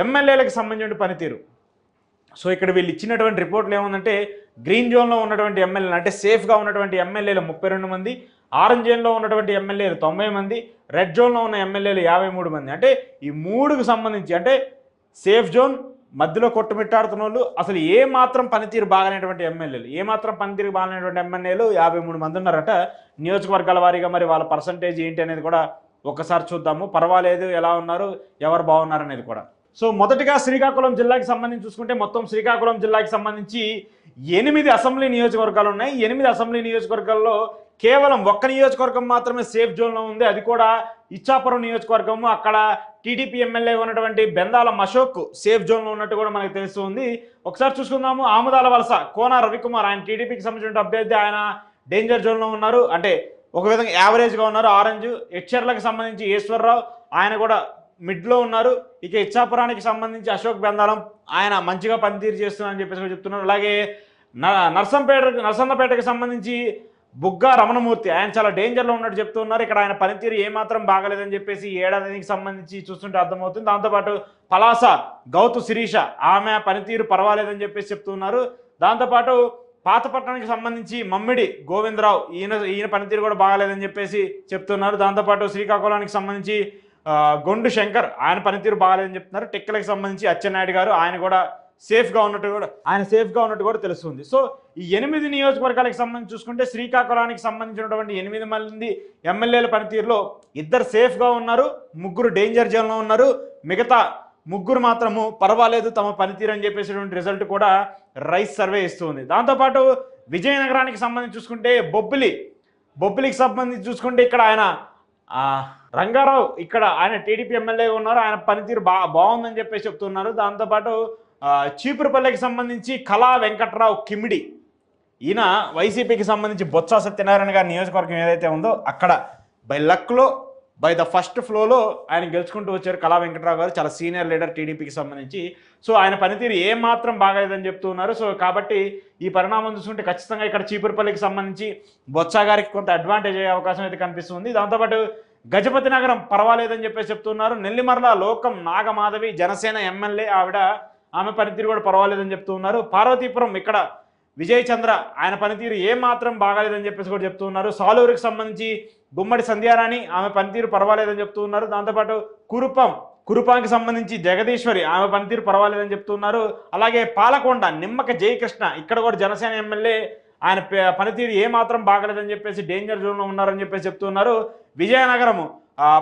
ఎమ్మెల్యేలకు సంబంధించిన పనితీరు. సో ఇక్కడ వీళ్ళు ఇచ్చినటువంటి రిపోర్ట్లు ఏముందంటే గ్రీన్ జోన్లో ఉన్నటువంటి ఎమ్మెల్యేలు అంటే సేఫ్గా ఉన్నటువంటి ఎమ్మెల్యేలు 32 మంది, ఆరెంజ్ జోన్లో ఉన్నటువంటి ఎమ్మెల్యేలు 90 మంది, రెడ్ జోన్లో ఉన్న ఎమ్మెల్యేలు 53 మంది. అంటే ఈ మూడుకు సంబంధించి అంటే సేఫ్ జోన్ మధ్యలో కొట్టుమిట్టాడుతున్న వాళ్ళు అసలు ఏ మాత్రం పనితీరు బాగానేటువంటి ఎమ్మెల్యేలు, ఏ మాత్రం పనితీరు బాగానేటువంటి ఎమ్మెల్యేలు 53 మంది ఉన్నారట నియోజకవర్గాల వారీగా. మరి వాళ్ళ పర్సంటేజ్ ఏంటి అనేది కూడా ఒకసారి చూద్దాము. పర్వాలేదు, ఎలా ఉన్నారు, ఎవరు బాగున్నారు అనేది కూడా. సో మొదటిగా శ్రీకాకుళం జిల్లాకి సంబంధించి చూసుకుంటే మొత్తం శ్రీకాకుళం జిల్లాకి సంబంధించి 8 అసెంబ్లీ నియోజకవర్గాలు ఉన్నాయి. 8 అసెంబ్లీ నియోజకవర్గాల్లో కేవలం ఒక్క నియోజకవర్గం మాత్రమే సేఫ్ జోన్లో ఉంది. అది కూడా ఇచ్చాపురం నియోజకవర్గము. అక్కడ టీడీపీ ఎమ్మెల్యే ఉన్నటువంటి బెందాలం అశోక్ సేఫ్ జోన్లో ఉన్నట్టు కూడా మనకు తెలుస్తుంది. ఒకసారి చూసుకుందాము. ఆముదాల వలస కోన రవికుమార్, ఆయన టీడీపీకి సంబంధించిన అభ్యర్థి, ఆయన డేంజర్ జోన్లో ఉన్నారు. అంటే ఒక విధంగా యావరేజ్గా ఉన్నారు. ఆరెంజ్. హెచ్ఆర్లకు సంబంధించి ఈశ్వర్రావు, ఆయన కూడా మిడ్లో ఉన్నారు. ఇక ఇచ్చాపురానికి సంబంధించి అశోక్ బెందాలం, ఆయన మంచిగా పనితీరు చేస్తున్నారని చెప్పేసి చెప్తున్నారు. అలాగే నరసన్నపేటకి సంబంధించి బుగ్గా రమణమూర్తి, ఆయన చాలా డేంజర్లో ఉన్నట్టు చెప్తున్నారు. ఇక్కడ ఆయన పనితీరు ఏమాత్రం బాగలేదని చెప్పేసి ఏడాదికి సంబంధించి చూస్తుంటే అర్థమవుతుంది. దాంతోపాటు పలాస గౌతు శిరీష, ఆమె పనితీరు పర్వాలేదని చెప్పేసి చెప్తున్నారు. దాంతోపాటు పాతపట్నానికి సంబంధించి మమ్మిడి గోవిందరావు, ఈయన పనితీరు కూడా బాగాలేదని చెప్పేసి చెప్తున్నారు. దాంతోపాటు శ్రీకాకుళానికి సంబంధించి గొండు శంకర్, ఆయన పనితీరు బాగాలేదని చెప్తున్నారు. టెక్కలకు సంబంధించి అచ్చెన్నాయుడు గారు, ఆయన కూడా సేఫ్గా ఉన్నట్టు కూడా తెలుస్తుంది. సో ఈ 8 నియోజకవర్గాలకు సంబంధించి చూసుకుంటే శ్రీకాకుళానికి సంబంధించినటువంటి 8 మంది ఎమ్మెల్యేల పనితీరులో 2 సేఫ్గా ఉన్నారు, 3 డేంజర్ జోన్లో ఉన్నారు, మిగతా 3 మాత్రము పర్వాలేదు తమ పనితీరు అని చెప్పేసినటువంటి రిజల్ట్ కూడా రైస్ సర్వే ఇస్తుంది. దాంతోపాటు విజయనగరానికి సంబంధించి చూసుకుంటే బొబ్బిలికి సంబంధించి చూసుకుంటే ఇక్కడ ఆయన రంగారావు, ఇక్కడ ఆయన టీడీపీ ఎమ్మెల్యేగా ఉన్నారు. ఆయన పనితీరు బాగుందని చెప్పేసి చెప్తున్నారు. దాంతోపాటు చీపురుపల్లికి సంబంధించి కళా వెంకట్రావు కిమిడి, ఈయన వైసీపీకి సంబంధించి బొత్స సత్యనారాయణ గారి నియోజకవర్గం ఏదైతే ఉందో అక్కడ బై ద ఫస్ట్ ఫ్లోలో ఆయన గెలుచుకుంటూ వచ్చారు. కళా వెంకట్రావు గారు చాలా సీనియర్ లీడర్ టీడీపీకి సంబంధించి. సో ఆయన పనితీరు ఏమాత్రం బాగాలేదని చెప్తున్నారు. సో కాబట్టి ఈ పరిణామం చూసుకుంటే ఖచ్చితంగా ఇక్కడ చీపురుపల్లికి సంబంధించి బొత్స గారికి కొంత అడ్వాంటేజ్ అయ్యే అవకాశం అయితే కనిపిస్తుంది. దాంతోపాటు గజపతి నగరం పర్వాలేదని చెప్పేసి చెప్తున్నారు. నెల్లిమర్ల లోకం నాగమాధవి, జనసేన ఎమ్మెల్యే, ఆమె పనితీరు కూడా పర్వాలేదని చెప్తూ ఉన్నారు. పార్వతీపురం ఇక్కడ విజయ్ చంద్ర, ఆయన పనితీరు ఏమాత్రం బాగాలేదని చెప్పేసి కూడా చెప్తూ ఉన్నారు. సాలూరుకి సంబంధించి గుమ్మడి సంధ్యారాణి, ఆమె పనితీరు పర్వాలేదని చెప్తూ ఉన్నారు. దాంతోపాటు కురుపాంకి సంబంధించి జగదీశ్వరి, ఆమె పనితీరు పర్వాలేదని చెప్తున్నారు. అలాగే పాలకొండ నిమ్మక జయకృష్ణ, ఇక్కడ కూడా జనసేన ఎమ్మెల్యే, ఆయన పనితీరు ఏమాత్రం బాగలేదని చెప్పేసి డేంజర్ జోన్లో ఉన్నారని చెప్పేసి చెప్తున్నారు. విజయనగరము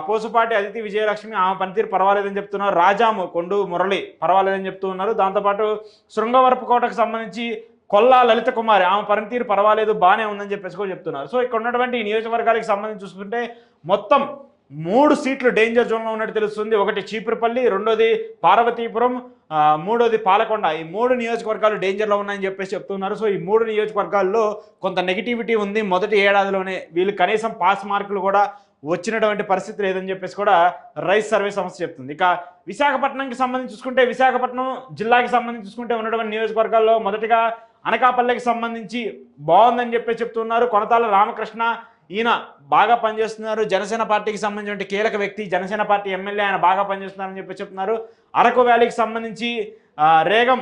పోసుపాటి అదితి విజయలక్ష్మి, ఆమె పనితీరు పర్వాలేదని చెప్తున్నారు. రాజాము కొండు మురళి పర్వాలేదని చెప్తూ ఉన్నారు. దాంతోపాటు శృంగవరపుకోటకు సంబంధించి కొల్లా లలిత కుమారి, ఆమె పనితీరు పర్వాలేదు, బాగానే ఉందని చెప్పేసి కూడా చెప్తున్నారు. సో ఇక్కడ ఉన్నటువంటి ఈ నియోజకవర్గాలకు సంబంధించి చూసుకుంటే మొత్తం 3 సీట్లు డేంజర్ జోన్లో ఉన్నట్టు తెలుస్తుంది. ఒకటి చీపురుపల్లి, రెండోది పార్వతీపురం, మూడోది పాలకొండ. ఈ 3 నియోజకవర్గాలు డేంజర్లో ఉన్నాయని చెప్పేసి చెప్తున్నారు. సో ఈ 3 నియోజకవర్గాల్లో కొంత నెగిటివిటీ ఉంది. మొదటి ఏడాదిలోనే వీళ్ళు కనీసం పాస్ మార్కులు కూడా వచ్చినటువంటి పరిస్థితి లేదని చెప్పేసి కూడా రైస్ సర్వే సంస్థ చెప్తుంది. ఇక విశాఖపట్నంకి సంబంధించి చూసుకుంటే విశాఖపట్నం జిల్లాకి సంబంధించి చూసుకుంటే ఉన్నటువంటి నియోజకవర్గాల్లో మొదటిగా అనకాపల్లికి సంబంధించి బాగుందని చెప్పేసి చెప్తున్నారు. కొనతాల రామకృష్ణ, ఈయన బాగా పనిచేస్తున్నారు. జనసేన పార్టీకి సంబంధించిన కీలక వ్యక్తి, జనసేన పార్టీ ఎమ్మెల్యే, ఆయన బాగా పనిచేస్తున్నారని చెప్పి చెప్తున్నారు. అరకు వ్యాలీకి సంబంధించి రేగం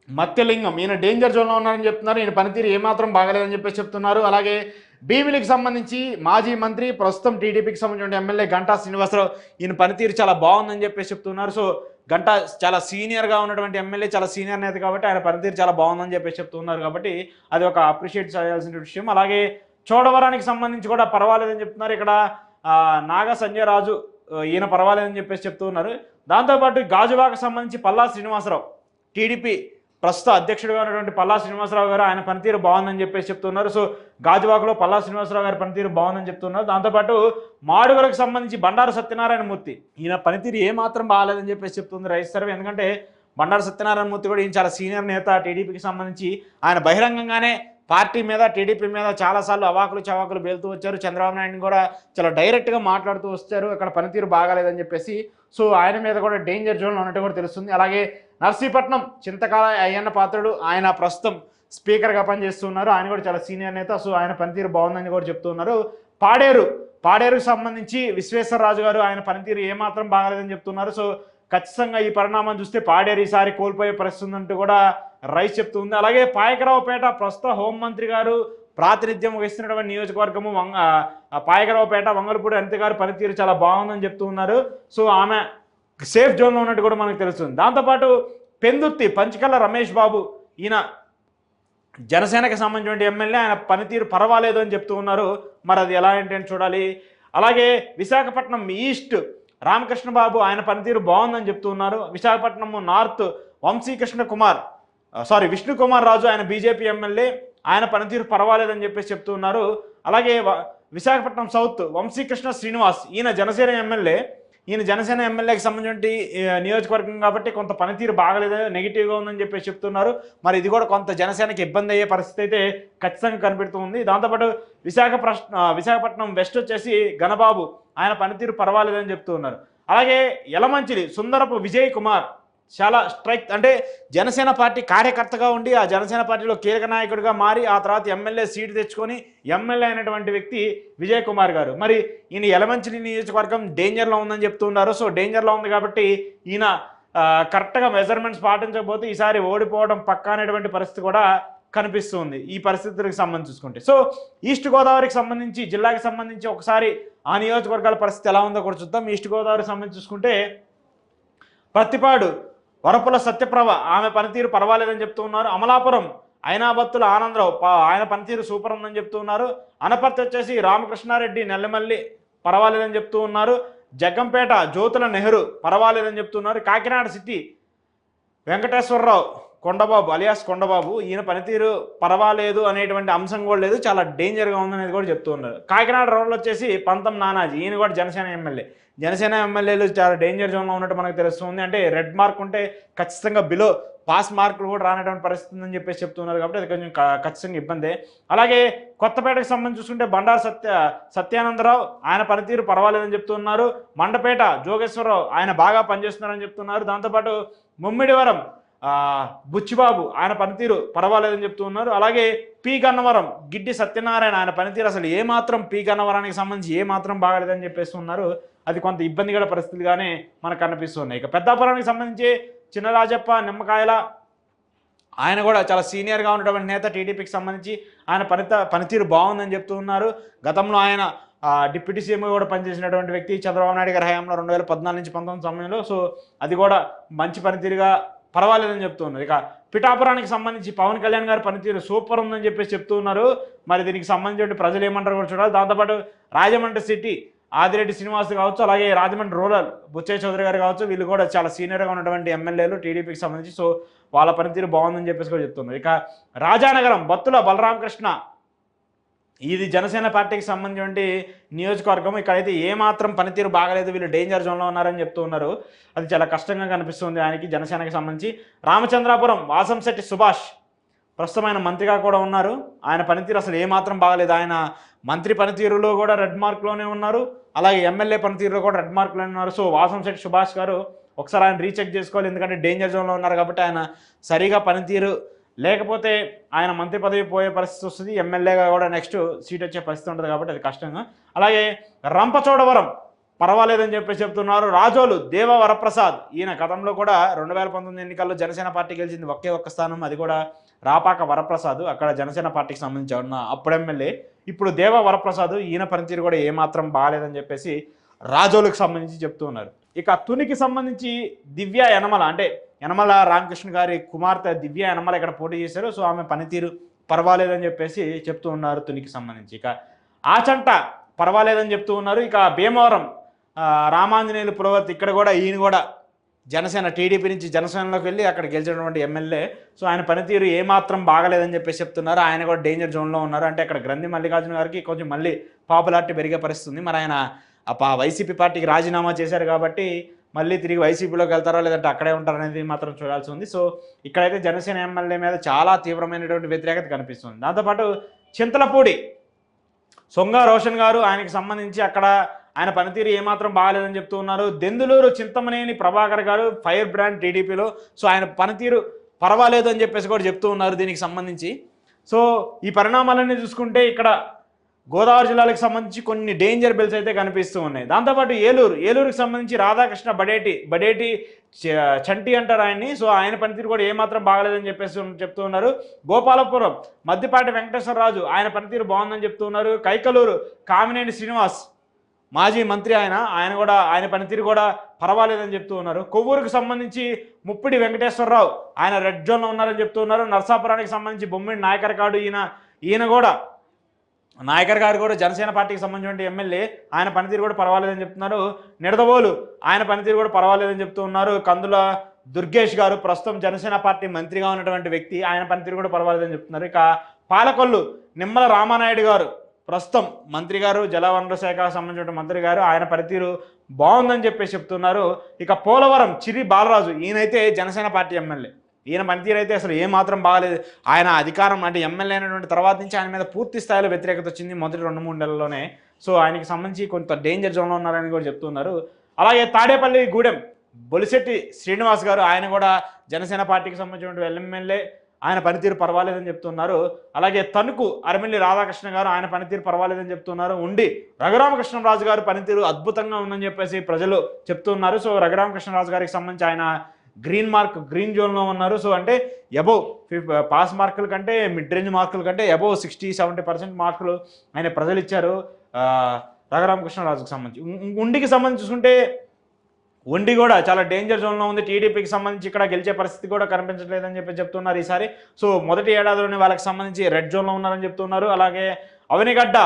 మత్స్యలింగం, ఈయన డేంజర్ జోన్లో ఉన్నారని చెప్తున్నారు. ఈయన పనితీరు ఏమాత్రం బాగలేదని చెప్పేసి చెప్తున్నారు. అలాగే భీమిలికి సంబంధించి మాజీ మంత్రి, ప్రస్తుతం టీడీపీకి సంబంధించిన ఎమ్మెల్యే గంటా శ్రీనివాసరావు, ఈయన పనితీరు చాలా బాగుందని చెప్పేసి చెప్తున్నారు. సో గంటా చాలా సీనియర్గా ఉన్నటువంటి ఎమ్మెల్యే, చాలా సీనియర్ నేత కాబట్టి ఆయన పనితీరు చాలా బాగుందని చెప్పేసి చెప్తున్నారు. కాబట్టి అది ఒక అప్రిషియేట్ చేయాల్సిన విషయం. అలాగే చోడవరానికి సంబంధించి కూడా పర్వాలేదని చెప్తున్నారు. ఇక్కడ నాగ సంజయ్ రాజు, ఈయన పర్వాలేదని చెప్పేసి చెప్తున్నారు. దాంతోపాటు గాజువాకు సంబంధించి పల్లా శ్రీనివాసరావు, టీడీపీ ప్రస్తుత అధ్యక్షుడిగా ఉన్నటువంటి పల్లా శ్రీనివాసరావు గారు, ఆయన పనితీరు బాగుందని చెప్పేసి చెప్తున్నారు. సో గాజువాకలో పల్లా శ్రీనివాసరావు గారి పనితీరు బాగుందని చెప్తున్నారు. దాంతోపాటు మాడుగులకు సంబంధించి బండారు సత్యనారాయణ మూర్తి, ఈయన పనితీరు ఏమాత్రం బాగాలేదని చెప్పేసి చెప్తుంది రైస్ సర్వే. ఎందుకంటే బండారు సత్యనారాయణ మూర్తి కూడా ఈయన చాలా సీనియర్ నేత టీడీపీకి సంబంధించి. ఆయన బహిరంగంగానే పార్టీ మీద, టీడీపీ మీద చాలాసార్లు అవాకులు చవాకులు పేలుతూ వచ్చారు. చంద్రబాబు నాయుడుని కూడా చాలా డైరెక్ట్గా మాట్లాడుతూ వచ్చారు, అక్కడ పనితీరు బాగాలేదని చెప్పేసి. సో ఆయన మీద కూడా డేంజర్ జోన్లో ఉన్నట్టు కూడా తెలుస్తుంది. అలాగే నర్సీపట్నం చింతకాల అయ్యన్న పాత్రుడు, ఆయన ప్రస్తుతం స్పీకర్గా పనిచేస్తున్నారు. ఆయన కూడా చాలా సీనియర్ నేత. సో ఆయన పనితీరు బాగుందని కూడా చెప్తున్నారు. పాడేరుకు సంబంధించి విశ్వేశ్వరరాజు గారు, ఆయన పనితీరు ఏమాత్రం బాగాలేదని చెప్తున్నారు. సో ఖచ్చితంగా ఈ పరిణామం చూస్తే పాడేరు ఈసారి కోల్పోయే పరిస్థితి ఉందంటూ కూడా రైస్ చెప్తుంది. అలాగే పాయకరావుపేట ప్రస్తుత హోంమంత్రి గారు ప్రాతినిధ్యం వహిస్తున్నటువంటి నియోజకవర్గము పాయకరావుపేట వంగలపూడి అనిత గారి పనితీరు చాలా బాగుందని చెప్తూ ఉన్నారు. సో ఆమె సేఫ్ జోన్లో ఉన్నట్టు కూడా మనకు తెలుస్తుంది. దాంతోపాటు పెందుర్తి పంచకల్ల రమేష్ బాబు, ఈయన జనసేనకి సంబంధించిన ఎమ్మెల్యే, ఆయన పనితీరు పర్వాలేదు అని చెప్తూ ఉన్నారు. మరి అది ఎలా ఏంటి అని చూడాలి. అలాగే విశాఖపట్నం ఈస్ట్ రామకృష్ణ బాబు, ఆయన పనితీరు బాగుందని చెప్తూ ఉన్నారు. విశాఖపట్నం నార్త్ విష్ణు కుమార్ రాజు, ఆయన బీజేపీ ఎమ్మెల్యే, ఆయన పనితీరు పర్వాలేదని చెప్పేసి చెప్తూ ఉన్నారు. అలాగే విశాఖపట్నం సౌత్ వంశీకృష్ణ శ్రీనివాస్, ఈయన జనసేన ఎమ్మెల్యేకి సంబంధించి నియోజకవర్గం కాబట్టి కొంత పనితీరు బాగలేదు, నెగిటివ్గా ఉందని చెప్పేసి చెప్తున్నారు. మరి ఇది కూడా కొంత జనసేనకి ఇబ్బంది అయ్యే పరిస్థితి అయితే ఖచ్చితంగా కనిపెడుతుంది. దాంతోపాటు విశాఖపట్నం వెస్ట్ వచ్చేసి గణబాబు, ఆయన పనితీరు పర్వాలేదని చెప్తూ ఉన్నారు. అలాగే యలమంచిలి సుందరపు విజయ్ కుమార్ చాలా స్ట్రైక్, అంటే జనసేన పార్టీ కార్యకర్తగా ఉండి ఆ జనసేన పార్టీలో కీలక నాయకుడిగా మారి ఆ తర్వాత ఎమ్మెల్యే సీటు తెచ్చుకొని ఎమ్మెల్యే అయినటువంటి వ్యక్తి విజయ్ కుమార్ గారు. మరి ఈయన యలమంచిలి నియోజకవర్గం డేంజర్లో ఉందని చెప్తున్నారు. సో డేంజర్లో ఉంది కాబట్టి ఈయన కరెక్ట్గా మెజర్మెంట్స్ పాటించకపోతే ఈసారి ఓడిపోవడం పక్కా అనేటువంటి పరిస్థితి కూడా కనిపిస్తుంది ఈ పరిస్థితులకు సంబంధించి చూసుకుంటే. సో ఈస్ట్ గోదావరికి సంబంధించి, జిల్లాకి సంబంధించి ఒకసారి ఆ నియోజకవర్గాల పరిస్థితి ఎలా ఉందో కూడా చూద్దాం. ఈస్ట్ గోదావరికి సంబంధించి చూసుకుంటే పత్తిపాడు వరపుల సత్యప్రభ, ఆమె పనితీరు పర్వాలేదని చెప్తూ ఉన్నారు. అమలాపురం అయినాబత్తుల ఆనందరావు, ఆయన పనితీరు సూపర్ ఉందని చెప్తూ ఉన్నారు. అనపర్తి వచ్చేసి రామకృష్ణారెడ్డి నెల్లిమల్లి పర్వాలేదని చెప్తూ ఉన్నారు. జగ్గంపేట జ్యోతుల నెహ్రూ పర్వాలేదని చెప్తున్నారు. కాకినాడ సిటీ వెంకటేశ్వరరావు కొండబాబు అలియాస్ కొండబాబు, ఈయన పనితీరు పర్వాలేదు అనేటువంటి అంశం కూడా లేదు, చాలా డేంజర్గా ఉందనేది కూడా చెప్తూ ఉన్నారు. కాకినాడ రోడ్లు వచ్చేసి పంతం నానాజీ, ఈయన కూడా జనసేన ఎమ్మెల్యేలు చాలా డేంజర్ జోన్లో ఉన్నట్టు మనకు తెలుస్తుంది. అంటే రెడ్ మార్క్ ఉంటే ఖచ్చితంగా బిలో పాస్ మార్కులు కూడా రానటువంటి పరిస్థితి ఉందని చెప్పేసి చెప్తున్నారు. కాబట్టి అది కొంచెం ఖచ్చితంగా ఇబ్బందే. అలాగే కొత్తపేటకు సంబంధించి చూసుకుంటే బండారు సత్యానందరావు, ఆయన పనితీరు పర్వాలేదని చెప్తున్నారు. మండపేట జోగేశ్వరరావు, ఆయన బాగా పనిచేస్తున్నారని చెప్తున్నారు. దాంతోపాటు ముమ్మిడివరం బుచ్చిబాబు, ఆయన పనితీరు పర్వాలేదని చెప్తూ ఉన్నారు. అలాగే పి గన్నవరం గిడ్డి సత్యనారాయణ, ఆయన పనితీరు అసలు ఏమాత్రం పి గన్నవరానికి సంబంధించి ఏమాత్రం బాగలేదని చెప్పేసి ఉన్నారు. అది కొంత ఇబ్బందికర పరిస్థితులుగానే మనకు కనిపిస్తున్నాయి. ఇక పెద్దాపురానికి సంబంధించి చిన్నరాజప్ప నిమ్మకాయల, ఆయన కూడా చాలా సీనియర్గా ఉన్నటువంటి నేత, టీడీపీకి సంబంధించి ఆయన పనితీరు బాగుందని చెప్తూ ఉన్నారు. గతంలో ఆయన డిప్యూటీ సీఎంగా కూడా పనిచేసినటువంటి వ్యక్తి చంద్రబాబు నాయుడు గారి హయాంలో 2014 నుంచి 19 సమయంలో. సో అది కూడా మంచి పనితీరుగా పర్వాలేదని చెప్తూ ఉన్నారు. ఇక పిఠాపురానికి సంబంధించి పవన్ కళ్యాణ్ గారి పనితీరు సూపర్ ఉందని చెప్పేసి చెప్తూ ఉన్నారు. మరి దీనికి సంబంధించి ప్రజలు ఏమంటారు కూడా చూడాలి. దాంతోపాటు రాజమండ్రి సిటీ ఆదిరెడ్డి శ్రీనివాస్ కావచ్చు, అలాగే రాజమండ్రి రూరల్ బుచ్చయ్య చౌదరి గారు కావచ్చు, వీళ్ళు కూడా చాలా సీనియర్గా ఉన్నటువంటి ఎమ్మెల్యేలు టీడీపీకి సంబంధించి. సో వాళ్ళ పనితీరు బాగుందని చెప్పేసి కూడా చెప్తున్నారు. ఇక రాజానగరం బత్తుల బలరామకృష్ణ, ఇది జనసేన పార్టీకి సంబంధించి నియోజకవర్గం. ఇక్కడైతే ఏమాత్రం పనితీరు బాగలేదు, వీళ్ళు డేంజర్ జోన్లో ఉన్నారని చెప్తూ ఉన్నారు. అది చాలా కష్టంగా కనిపిస్తుంది ఆయనకి, జనసేనకి సంబంధించి. రామచంద్రాపురం వాసంశెట్టి సుభాష్, ప్రస్తుతం ఆయన మంత్రిగా కూడా ఉన్నారు. ఆయన పనితీరు అసలు ఏమాత్రం బాగలేదు. ఆయన మంత్రి పనితీరులో కూడా రెడ్ మార్క్లోనే ఉన్నారు, అలాగే ఎమ్మెల్యే పనితీరులో కూడా రెడ్ మార్క్లోనే ఉన్నారు. సో వాసంశెట్టి సుభాష్ గారు ఒకసారి ఆయన రీచెక్ చేసుకోవాలి, ఎందుకంటే డేంజర్ జోన్లో ఉన్నారు కాబట్టి. ఆయన సరిగా పనితీరు లేకపోతే ఆయన మంత్రి పదవి పోయే పరిస్థితి వస్తుంది, ఎమ్మెల్యేగా కూడా నెక్స్ట్ సీట్ వచ్చే పరిస్థితి ఉంటుంది కాబట్టి అది కష్టంగా. అలాగే రంపచోడవరం పర్వాలేదని చెప్పేసి చెప్తున్నారు. రాజోలు దేవ వరప్రసాద్, ఈయన గతంలో కూడా 2019 ఎన్నికల్లో జనసేన పార్టీ గెలిచింది ఒక్క స్థానం, అది కూడా రాపాక వరప్రసాద్, అక్కడ జనసేన పార్టీకి సంబంధించి ఉన్న అప్పుడు ఎమ్మెల్యే. ఇప్పుడు దేవ వరప్రసాద్, ఈయన పనితీరు కూడా ఏమాత్రం బాగాలేదని చెప్పేసి రాజోలకు సంబంధించి చెప్తూ ఉన్నారు. ఇక తునికి సంబంధించి దివ్య యనమల, అంటే యనమల రామకృష్ణ గారి కుమార్తె దివ్య యనమల ఇక్కడ పోటీ చేశారు. సో ఆమె పనితీరు పర్వాలేదని చెప్పేసి చెప్తూ ఉన్నారు తునికి సంబంధించి. ఇక ఆచంట పర్వాలేదని చెప్తూ ఉన్నారు. ఇక భీమవరం రామాంజనేయులు పురవర్తి, ఇక్కడ కూడా ఈయన కూడా జనసేన టీడీపీ నుంచి జనసేనలోకి వెళ్ళి అక్కడ గెలిచినటువంటి ఎమ్మెల్యే. సో ఆయన పనితీరు ఏమాత్రం బాగలేదని చెప్పేసి చెప్తున్నారు. ఆయన కూడా డేంజర్ జోన్లో ఉన్నారు. అంటే అక్కడ గ్రంథి మల్లికార్జున గారికి కొంచెం మళ్ళీ పాపులారిటీ పెరిగే పరిస్థితి ఉంది. మరి ఆయన వైసీపీ పార్టీకి రాజీనామా చేశారు కాబట్టి మళ్ళీ తిరిగి వైసీపీలోకి వెళ్తారో లేదంటే అక్కడే ఉంటారనేది మాత్రం చూడాల్సి ఉంది. సో ఇక్కడైతే జనసేన ఎమ్మెల్యే మీద చాలా తీవ్రమైనటువంటి వ్యతిరేకత కనిపిస్తుంది. దాంతోపాటు చింతలపూడి సొంగ రోషన్ గారు, ఆయనకి సంబంధించి అక్కడ ఆయన పనితీరు ఏమాత్రం బాగాలేదని చెప్తూ ఉన్నారు. దెందులూరు చింతమనేని ప్రభాకర్ గారు ఫైర్ బ్రాండ్ టీడీపీలో, సో ఆయన పనితీరు పర్వాలేదు అని చెప్పేసి కూడా చెప్తూ ఉన్నారు దీనికి సంబంధించి. సో ఈ పరిణామాలన్నీ చూసుకుంటే ఇక్కడ గోదావరి జిల్లాలకు సంబంధించి కొన్ని డేంజర్ బిల్స్ అయితే కనిపిస్తూ ఉన్నాయి. దాంతోపాటు ఏలూరుకి సంబంధించి రాధాకృష్ణ బడేటి చంటి అంటారు ఆయన్ని. సో ఆయన పనితీరు కూడా ఏమాత్రం బాగలేదని చెప్పేసి చెప్తూ ఉన్నారు. గోపాలపురం మద్దిపాటి వెంకటేశ్వరరాజు ఆయన పనితీరు బాగుందని చెప్తూ ఉన్నారు. కైకలూరు కామినేని శ్రీనివాస్ మాజీ మంత్రి ఆయన పనితీరు కూడా పర్వాలేదని చెప్తూ ఉన్నారు. కొవ్వూరుకు సంబంధించి ముప్పిడి వెంకటేశ్వరరావు ఆయన రెడ్ జోన్లో ఉన్నారని చెప్తూ ఉన్నారు. నర్సాపురానికి సంబంధించి బొమ్మిడి నాయకర్ గారు ఈయన కూడా నాయకర్ గారు కూడా జనసేన పార్టీకి సంబంధించిన ఎమ్మెల్యే, ఆయన పనితీరు కూడా పర్వాలేదని చెప్తున్నారు. నిడదవోలు ఆయన పనితీరు కూడా పర్వాలేదని చెప్తూ ఉన్నారు. కందుల దుర్గేష్ గారు ప్రస్తుతం జనసేన పార్టీ మంత్రిగా ఉన్నటువంటి వ్యక్తి, ఆయన పనితీరు కూడా పర్వాలేదని చెప్తున్నారు. ఇక పాలకొల్లు నిమ్మల రామానాయుడు గారు ప్రస్తుతం మంత్రి గారు, జలవనరుల శాఖకు సంబంధించిన మంత్రి గారు, ఆయన పనితీరు బాగుందని చెప్పేసి చెప్తున్నారు. ఇక పోలవరం చిరి బాలరాజు ఈయనైతే జనసేన పార్టీ ఎమ్మెల్యే, ఈయన పనితీరు అయితే అసలు ఏమాత్రం బాగలేదు. ఆయన అధికారం అంటే ఎమ్మెల్యే అయినటువంటి తర్వాత నుంచి ఆయన మీద పూర్తి స్థాయిలో వ్యతిరేకత వచ్చింది మొదటి 2-3 నెలల్లోనే. సో ఆయనకి సంబంధించి కొంత డేంజర్ జోన్లో ఉన్నారని కూడా చెప్తున్నారు. అలాగే తాడేపల్లి గూడెం బొలిశెట్టి శ్రీనివాస్ గారు ఆయన కూడా జనసేన పార్టీకి సంబంధించిన ఎమ్మెల్యే, ఆయన పనితీరు పర్వాలేదని చెప్తున్నారు. అలాగే తణుకు అరమిల్లి రాధాకృష్ణ గారు ఆయన పనితీరు పర్వాలేదని చెప్తున్నారు. ఉండి రఘురామకృష్ణరాజు గారు పనితీరు అద్భుతంగా ఉందని చెప్పేసి ప్రజలు చెప్తున్నారు. సో రఘురామకృష్ణరాజు గారికి సంబంధించి ఆయన గ్రీన్ జోన్లో ఉన్నారు. సో అంటే అబోవ్ పాస్ మార్కుల కంటే మిడ్ రేంజ్ మార్కుల కంటే అబోవ్ 60-70% మార్కులు ఆయన ప్రజలు ఇచ్చారు రఘురామకృష్ణరాజుకు సంబంధించి. ఉండికి సంబంధించి చూసుకుంటే ఉండి కూడా చాలా డేంజర్ జోన్లో ఉంది. టీడీపీకి సంబంధించి ఇక్కడ గెలిచే పరిస్థితి కూడా కనిపించట్లేదని చెప్పి చెప్తున్నారు ఈసారి. సో మొదటి ఏడాదిలోనే వాళ్ళకి సంబంధించి రెడ్ జోన్లో ఉన్నారని చెప్తున్నారు. అలాగే అవనిగడ్డ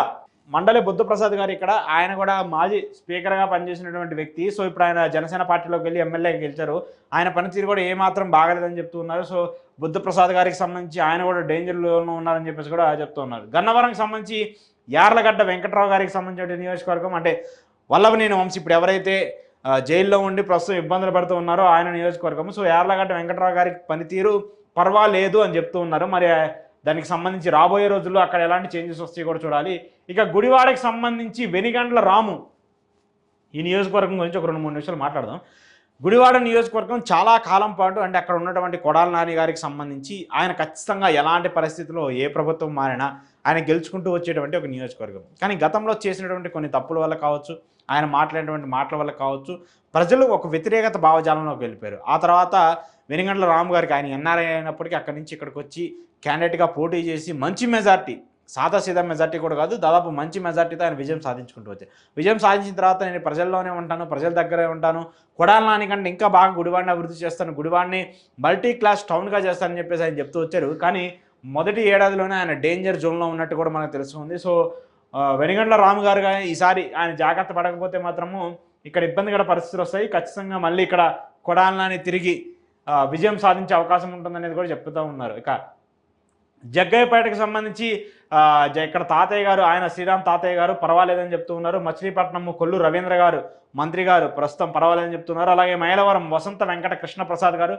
మండలి బుద్ధప్రసాద్ గారు ఇక్కడ ఆయన కూడా మాజీ స్పీకర్గా పనిచేసినటువంటి వ్యక్తి. సో ఇప్పుడు ఆయన జనసేన పార్టీలోకి వెళ్ళి ఎమ్మెల్యేకి గెలిచారు. ఆయన పనితీరు కూడా ఏమాత్రం బాగలేదని చెప్తున్నారు. సో బుద్ధప్రసాద్ గారికి సంబంధించి ఆయన కూడా డేంజర్లో ఉన్నారని చెప్పేసి కూడా చెప్తున్నారు. గన్నవరంకి సంబంధించి యార్లగడ్డ వెంకట్రావు గారికి సంబంధించిన నియోజకవర్గం, అంటే వల్లభనేని వంశీ ఇప్పుడు ఎవరైతే జైల్లో ఉండి ప్రస్తుతం ఇబ్బందులు పడుతూ ఉన్నారో ఆయన నియోజకవర్గం. సో యార్లగడ్డ వెంకట్రావు గారికి పనితీరు పర్వాలేదు అని చెప్తూ ఉన్నారు. మరి దానికి సంబంధించి రాబోయే రోజుల్లో అక్కడ ఎలాంటి చేంజెస్ వస్తాయి కూడా చూడాలి. ఇక గుడివాడకి సంబంధించి వెనిగండ్ల రాము ఈ నియోజకవర్గం గురించి ఒక 2-3 నిమిషాలు మాట్లాడదాం. గుడివాడ నియోజకవర్గం చాలా కాలం పాటు అంటే అక్కడ ఉన్నటువంటి కొడాల నాని గారికి సంబంధించి ఆయన ఖచ్చితంగా ఎలాంటి పరిస్థితుల్లో ఏ ప్రభుత్వం మారినా ఆయన గెలుచుకుంటూ వచ్చేటువంటి ఒక నియోజకవర్గం. కానీ గతంలో చేసినటువంటి కొన్ని తప్పుల వల్ల కావచ్చు, ఆయన మాట్లాడేటువంటి మాటల వల్ల కావచ్చు, ప్రజలు ఒక వ్యతిరేకత భావజాలంలోకి వెళ్ళిపోయారు. ఆ తర్వాత వెనిగండ్ల రాము గారికి ఆయన ఎన్ఆర్ఐ అయినప్పటికీ అక్కడి నుంచి ఇక్కడికి వచ్చి క్యాండిడేట్గా పోటీ చేసి మంచి మెజార్టీ, సాదా మెజార్టీ కూడా కాదు, దాదాపు మంచి మెజార్టీతో ఆయన విజయం సాధించుకుంటూ వచ్చారు. విజయం సాధించిన తర్వాత నేను ప్రజల్లోనే ఉంటాను, ప్రజల దగ్గరే ఉంటాను, కొడాల నాని కంటే ఇంకా బాగా గుడివాడిని అభివృద్ధి చేస్తాను, గుడివాడిని మల్టీ క్లాస్ టౌన్గా చేస్తానని చెప్పేసి ఆయన చెప్తూ వచ్చారు. కానీ మొదటి ఏడాదిలోనే ఆయన డేంజర్ జోన్లో ఉన్నట్టు కూడా మనకు తెలుస్తుంది. సో వెనిగండ్ల రాము గారు ఈసారి ఆయన జాగ్రత్త పడకపోతే మాత్రము ఇక్కడ ఇబ్బందికర పరిస్థితులు వస్తాయి. ఖచ్చితంగా మళ్ళీ ఇక్కడ కొడాల నాని తిరిగి విజయం సాధించే అవకాశం ఉంటుందనేది కూడా చెప్తూ ఉన్నారు. ఇక జగ్గయ్యపేటకు సంబంధించి ఇక్కడ తాతయ్య గారు, ఆయన శ్రీరామ్ తాతయ్య గారు పర్వాలేదని చెప్తూ ఉన్నారు. మచిలీపట్నం కొల్లు రవీంద్ర గారు మంత్రి గారు ప్రస్తుతం పర్వాలేదని చెప్తున్నారు. అలాగే మైలవరం వసంత వెంకట కృష్ణప్రసాద్ గారు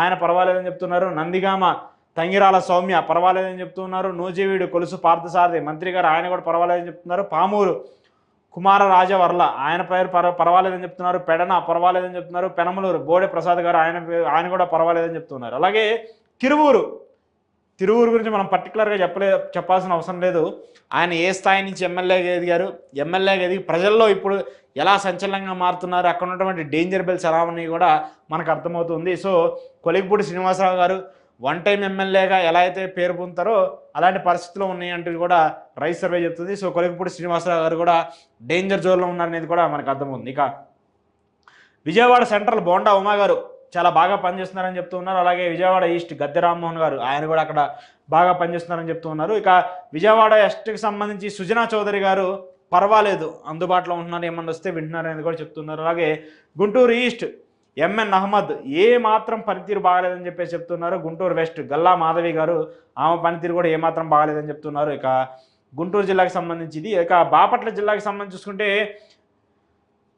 ఆయన పర్వాలేదని చెప్తున్నారు. నందిగామ తంగిరాల సౌమ్య పర్వాలేదని చెప్తున్నారు. నూజివీడు కొలుసు పార్థసారథి మంత్రి గారు ఆయన కూడా పర్వాలేదని చెప్తున్నారు. పామూరు కుమార రాజవర్ల ఆయన పేరు పర్వాలేదని చెప్తున్నారు. పెడన పర్వాలేదని చెప్తున్నారు. పెనమలూరు బోడే ప్రసాద్ గారు ఆయన కూడా పర్వాలేదని చెప్తున్నారు. అలాగే తిరువూరు గురించి మనం పర్టికులర్గా చెప్పాల్సిన అవసరం లేదు. ఆయన ఏ స్థాయి నుంచి ఎమ్మెల్యేగా ఎదిగి ప్రజల్లో ఇప్పుడు ఎలా సంచలనంగా మారుతున్నారు, అక్కడ ఉన్నటువంటి డేంజర్ బెల్స్ ఎలా ఉన్నాయి కూడా మనకు అర్థమవుతుంది. సో కొలిగిపూడి శ్రీనివాసరావు గారు 1 టైం ఎమ్మెల్యేగా ఎలా అయితే పేరు పొందుతారో అలాంటి పరిస్థితులు ఉన్నాయంటూ కూడా రైస్ సర్వే చెప్తుంది. సో కొలిగిపూడి శ్రీనివాసరావు గారు కూడా డేంజర్ జోన్లో ఉన్నారనేది కూడా మనకు అర్థమవుతుంది. ఇక విజయవాడ సెంట్రల్ బోండా ఉమా గారు చాలా బాగా పనిచేస్తున్నారని చెప్తూ ఉన్నారు. అలాగే విజయవాడ ఈస్ట్ గద్దె రామ్మోహన్ గారు ఆయన కూడా అక్కడ బాగా పనిచేస్తున్నారని చెప్తూ ఉన్నారు. ఇక విజయవాడ ఎస్ట్కి సంబంధించి సుజనా చౌదరి గారు పర్వాలేదు, అందుబాటులో ఉంటున్నారు, ఏమన్నా వస్తే వింటున్నారని కూడా చెప్తున్నారు. అలాగే గుంటూరు ఈస్ట్ ఎంఎన్ అహ్మద్ ఏ మాత్రం పనితీరు బాగలేదని చెప్పేసి చెప్తున్నారు. గుంటూరు వెస్ట్ గల్లా మాధవి గారు ఆమె పనితీరు కూడా ఏమాత్రం బాగలేదని చెప్తున్నారు. ఇక గుంటూరు జిల్లాకి సంబంధించి ఇది. ఇక బాపట్ల జిల్లాకి సంబంధించి చూసుకుంటే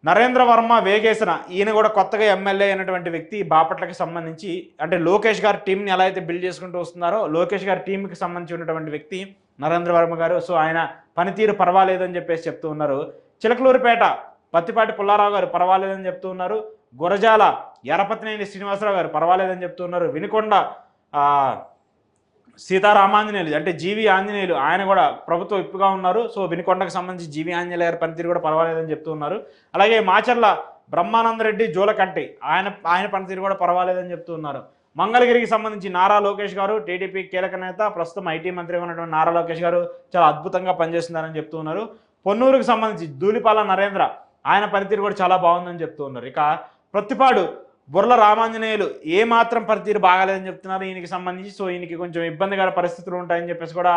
నరేంద్ర వర్మ వేగేసిన ఈయన కూడా కొత్తగా ఎమ్మెల్యే అయినటువంటి వ్యక్తి. బాపట్లకి సంబంధించి అంటే లోకేష్ గారి టీంని ఎలా అయితే బిల్డ్ చేసుకుంటూ వస్తున్నారో లోకేష్ గారి టీంకి సంబంధించి ఉన్నటువంటి వ్యక్తి నరేంద్ర వర్మ గారు. సో ఆయన పనితీరు పర్వాలేదని చెప్పేసి చెప్తూ ఉన్నారు. చిలకలూరుపేట పత్తిపాటి పుల్లారావు గారు పర్వాలేదని చెప్తూ ఉన్నారు. గురజాల ఎరపతినేని శ్రీనివాసరావు గారు పర్వాలేదని చెప్తూ ఉన్నారు. వినుకొండ సీతారామాంజనేయులు అంటే జీవి ఆంజనేయులు ఆయన కూడా ప్రభుత్వ విప్పుగా ఉన్నారు. సో వినుకొండకు సంబంధించి జీవి ఆంజనేయులు గారి పనితీరు కూడా పర్వాలేదని చెప్తూ ఉన్నారు. అలాగే మాచర్ల బ్రహ్మానందరెడ్డి జోలకంటి ఆయన ఆయన పనితీరు కూడా పర్వాలేదని చెప్తూ ఉన్నారు. మంగళగిరికి సంబంధించి నారా లోకేష్ గారు టీడీపీ కీలక నేత, ప్రస్తుతం ఐటీ మంత్రిగా ఉన్నటువంటి నారా లోకేష్ గారు చాలా అద్భుతంగా పనిచేస్తున్నారని చెప్తూ ఉన్నారు. పొన్నూరుకు సంబంధించి ధూళిపాల నరేంద్ర ఆయన పనితీరు కూడా చాలా బాగుందని చెప్తూ ఉన్నారు. ఇక ప్రత్తిపాడు బుర్ల రామాంజనేయులు ఏమాత్రం పనితీరు బాగాలేదని చెప్తున్నారు ఈయనకి సంబంధించి. సో ఈయనకి కొంచెం ఇబ్బందికర పరిస్థితులు ఉంటాయని చెప్పేసి కూడా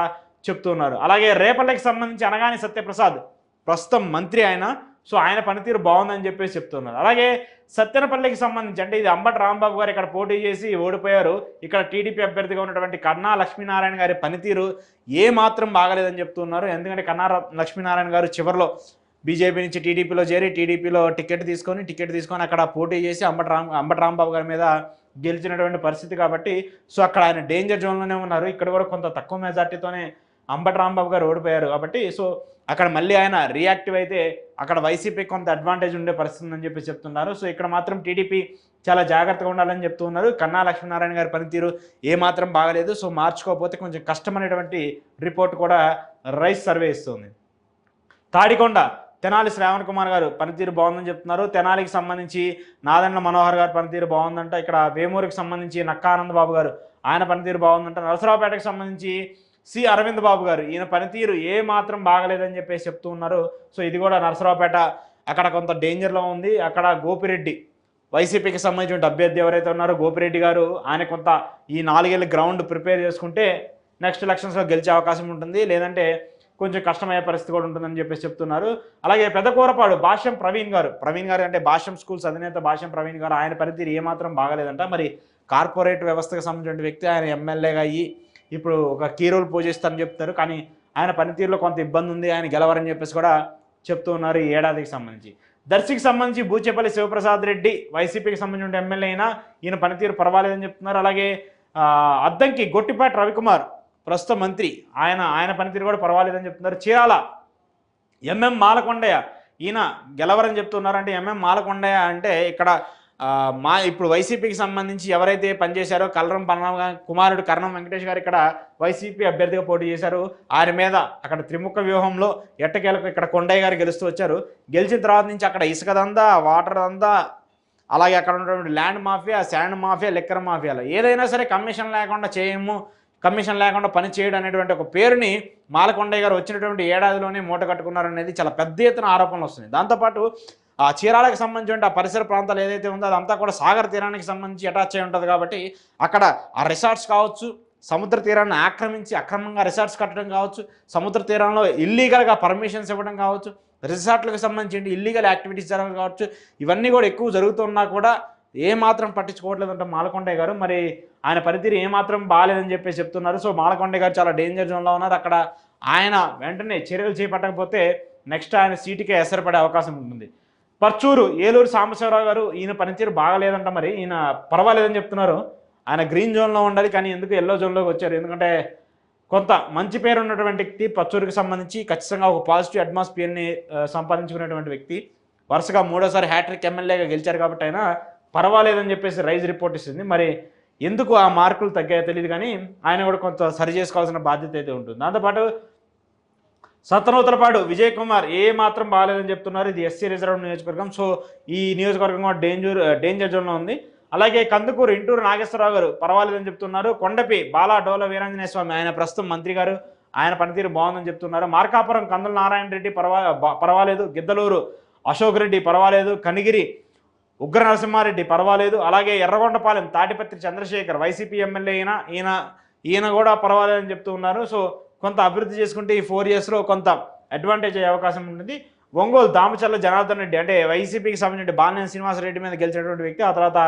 చెప్తున్నారు. అలాగే రేపల్లెకి సంబంధించి అనగాని సత్యప్రసాద్ ప్రస్తుతం మంత్రి ఆయన, సో ఆయన పనితీరు బాగుందని చెప్పేసి చెప్తున్నారు. అలాగే సత్తెనపల్లికి సంబంధించి అంటే ఇది అంబటి రాంబాబు గారు ఇక్కడ పోటీ చేసి ఓడిపోయారు. ఇక్కడ టీడీపీ అభ్యర్థిగా ఉన్నటువంటి కన్నా లక్ష్మీనారాయణ గారి పనితీరు ఏమాత్రం బాగలేదని చెప్తున్నారు. ఎందుకంటే కన్నా లక్ష్మీనారాయణ గారు చివరిలో బీజేపీ నుంచి టీడీపీలో చేరి టీడీపీలో టికెట్ తీసుకొని అక్కడ పోటీ చేసి అంబటి రాంబాబు గారి మీద గెలిచినటువంటి పరిస్థితి కాబట్టి సో అక్కడ ఆయన డేంజర్ జోన్లోనే ఉన్నారు. ఇక్కడ కూడా కొంత తక్కువ మెజార్టీతోనే అంబటి రాంబాబు గారు ఓడిపోయారు కాబట్టి సో అక్కడ మళ్ళీ ఆయన రియాక్టివ్ అయితే అక్కడ వైసీపీకి కొంత అడ్వాంటేజ్ ఉండే పరిస్థితి అని చెప్పి చెప్తున్నారు. సో ఇక్కడ మాత్రం టీడీపీ చాలా జాగ్రత్తగా ఉండాలని చెప్తూ ఉన్నారు. కన్నా లక్ష్మీనారాయణ గారి పనితీరు ఏమాత్రం బాగలేదు. సో మార్చుకోకపోతే కొంచెం కష్టమైనటువంటి రిపోర్ట్ కూడా రైస్ సర్వే ఇస్తుంది. తాడికొండ తెనాలి శ్రావణ్ కుమార్ గారు పనితీరు బాగుందని చెప్తున్నారు. తెనాలికి సంబంధించి నాదెండ్ల మనోహర్ గారు పనితీరు బాగుందంట. ఇక్కడ వేమూరికి సంబంధించి నక్కా ఆనంద్ బాబు గారు ఆయన పనితీరు బాగుందంట. నరసరావుపేటకు సంబంధించి సి అరవింద్ బాబు గారు ఈయన పనితీరు ఏ మాత్రం బాగలేదని చెప్పేసి చెప్తూ ఉన్నారు. సో ఇది కూడా నరసరావుపేట అక్కడ కొంత డేంజర్లో ఉంది. అక్కడ గోపిరెడ్డి వైసీపీకి సంబంధించిన అభ్యర్థి ఎవరైతే ఉన్నారో గోపిరెడ్డి గారు ఆయన కొంత ఈ 4 ఏళ్ళ గ్రౌండ్ ప్రిపేర్ చేసుకుంటే నెక్స్ట్ ఎలక్షన్స్లో గెలిచే అవకాశం ఉంటుంది, లేదంటే కొంచెం కష్టమయ్యే పరిస్థితి కూడా ఉంటుందని చెప్పేసి చెప్తున్నారు. అలాగే పెదకూరపాడు భాష్యం ప్రవీణ్ గారు అంటే భాష్యం స్కూల్స్ అధినేత భాష్యం ప్రవీణ్ గారు ఆయన పనితీరు ఏమాత్రం బాగలేదంట. మరి కార్పొరేట్ వ్యవస్థకు సంబంధించిన వ్యక్తి ఆయన ఎమ్మెల్యేగా అయ్యి ఇప్పుడు ఒక కీ రోల్ పోషిస్తారని చెప్తారు. కానీ ఆయన పనితీరులో కొంత ఇబ్బంది ఉంది, ఆయన గెలవరని చెప్పేసి కూడా చెప్తూ ఉన్నారు ఈ ఏడాదికి సంబంధించి. దర్శికి సంబంధించి బూచేపల్లి శివప్రసాద్ రెడ్డి వైసీపీకి సంబంధించిన ఎమ్మెల్యే అయినా ఈయన పనితీరు పర్వాలేదని చెప్తున్నారు. అలాగే అద్దంకి గొట్టిపాటి రవికుమార్ ప్రస్తుత మంత్రి ఆయన పనితీరు కూడా పర్వాలేదని చెప్తున్నారు. చీరాల ఎంఎం మాలకొండయ్య ఈయన గెలవరని చెప్తున్నారు. అంటే ఎంఎం మాలకొండయ్య అంటే ఇక్కడ ఇప్పుడు వైసీపీకి సంబంధించి ఎవరైతే పనిచేశారో కల్లం కుమారుడు కర్ణం వెంకటేష్ గారు ఇక్కడ వైసీపీ అభ్యర్థిగా పోటీ చేశారు. ఆయన మీద అక్కడ త్రిముఖ వ్యూహంలో ఎట్టకేలకు ఇక్కడ కొండయ్య గారు గెలుస్తూ వచ్చారు. గెలిచిన తర్వాత నుంచి అక్కడ ఇసుక దందా, వాటర్ దందా, అలాగే అక్కడ ఉన్నటువంటి land mafia, sand mafia, liquor మాఫియాలో ఏదైనా సరే కమిషన్ లేకుండా చేయము, కమిషన్ లేకుండా పని చేయడం అనేటువంటి ఒక పేరుని మాలకొండయ్య గారు వచ్చినటువంటి ఏడాదిలోనే మూట కట్టుకున్నారనేది చాలా పెద్ద ఎత్తున ఆరోపణలు వస్తున్నాయి. దాంతోపాటు ఆ చీరాలకు సంబంధించిన ఆ పరిసర ప్రాంతాలు ఏదైతే ఉందో అదంతా కూడా సాగర్ తీరానికి సంబంధించి అటాచ్ అయి ఉంటుంది కాబట్టి అక్కడ ఆ రిసార్ట్స్ కావచ్చు, సముద్ర తీరాన్ని ఆక్రమించి అక్రమంగా రిసార్ట్స్ కట్టడం కావచ్చు, సముద్ర తీరంలో ఇల్లీగల్గా పర్మిషన్స్ ఇవ్వడం కావచ్చు, రిసార్ట్లకు సంబంధించి ఇల్లీగల్ యాక్టివిటీస్ జరగడం కావచ్చు, ఇవన్నీ కూడా ఎక్కువ జరుగుతున్నా కూడా ఏమాత్రం పట్టించుకోవట్లేదంటే మాలకొండయ్య గారు. మరి ఆయన పనితీరు ఏమాత్రం బాగాలేదని చెప్పేసి చెప్తున్నారు. సో మాలకొండయ్య గారు చాలా డేంజర్ జోన్లో ఉన్నారు. అక్కడ ఆయన వెంటనే చర్యలు చేపట్టకపోతే నెక్స్ట్ ఆయన సీటుకే ఎసరపడే అవకాశం ఉంటుంది. పర్చూరు ఏలూరు సాంబశివరావు గారు ఈయన పనితీరు బాగాలేదంట. మరి ఈయన పర్వాలేదని చెప్తున్నారు. ఆయన గ్రీన్ జోన్లో ఉండాలి కానీ ఎందుకు ఎల్లో జోన్లోకి వచ్చారు? ఎందుకంటే కొంత మంచి పేరు ఉన్నటువంటి వ్యక్తి, పర్చూరుకి సంబంధించి ఖచ్చితంగా ఒక పాజిటివ్ అట్మాస్ఫియర్ని సంపాదించుకున్నటువంటి వ్యక్తి, వరుసగా 3వ హ్యాట్రిక్ ఎమ్మెల్యేగా గెలిచారు కాబట్టి ఆయన పర్వాలేదని చెప్పేసి రైజ్ రిపోర్ట్ ఇస్తుంది. మరి ఎందుకు ఆ మార్కులు తగ్గాయో తెలియదు కానీ ఆయన కూడా కొంత సరి చేసుకోవాల్సిన బాధ్యత అయితే ఉంటుంది. దాంతోపాటు సత్తనూతలపాడు విజయ్ కుమార్ ఏ మాత్రం బాగాలేదని చెప్తున్నారు. ఇది ఎస్సీ రిజర్వ్ నియోజకవర్గం. సో ఈ నియోజకవర్గం కూడా డేంజర్ జోన్లో ఉంది. అలాగే కందుకూరు ఇంటూరు నాగేశ్వరరావు గారు పర్వాలేదని చెప్తున్నారు. కొండపి బాలా డోల వీరాంజనేయ స్వామి ఆయన ప్రస్తుతం మంత్రి గారు, ఆయన పనితీరు బాగుందని చెప్తున్నారు. మార్కాపురం కందుల నారాయణ రెడ్డి పర్వాలేదు. గిద్దలూరు అశోక్ రెడ్డి పర్వాలేదు. కనిగిరి ఉగ్ర నరసింహారెడ్డి పర్వాలేదు. అలాగే ఎర్రగొండపాలెం తాటిపత్రి చంద్రశేఖర్ వైసీపీ ఎమ్మెల్యే ఈయన కూడా పర్వాలేదని చెప్తూ ఉన్నారు. సో కొంత అభివృద్ధి చేసుకుంటే ఈ 4 yearsలో కొంత అడ్వాంటేజ్ అయ్యే అవకాశం ఉంటుంది. ఒంగోలు దామచర్ల జనార్దన్ రెడ్డి అంటే వైసీపీకి సంబంధించిన బాలినేని శ్రీనివాసరెడ్డి మీద గెలిచినటువంటి వ్యక్తి. ఆ తర్వాత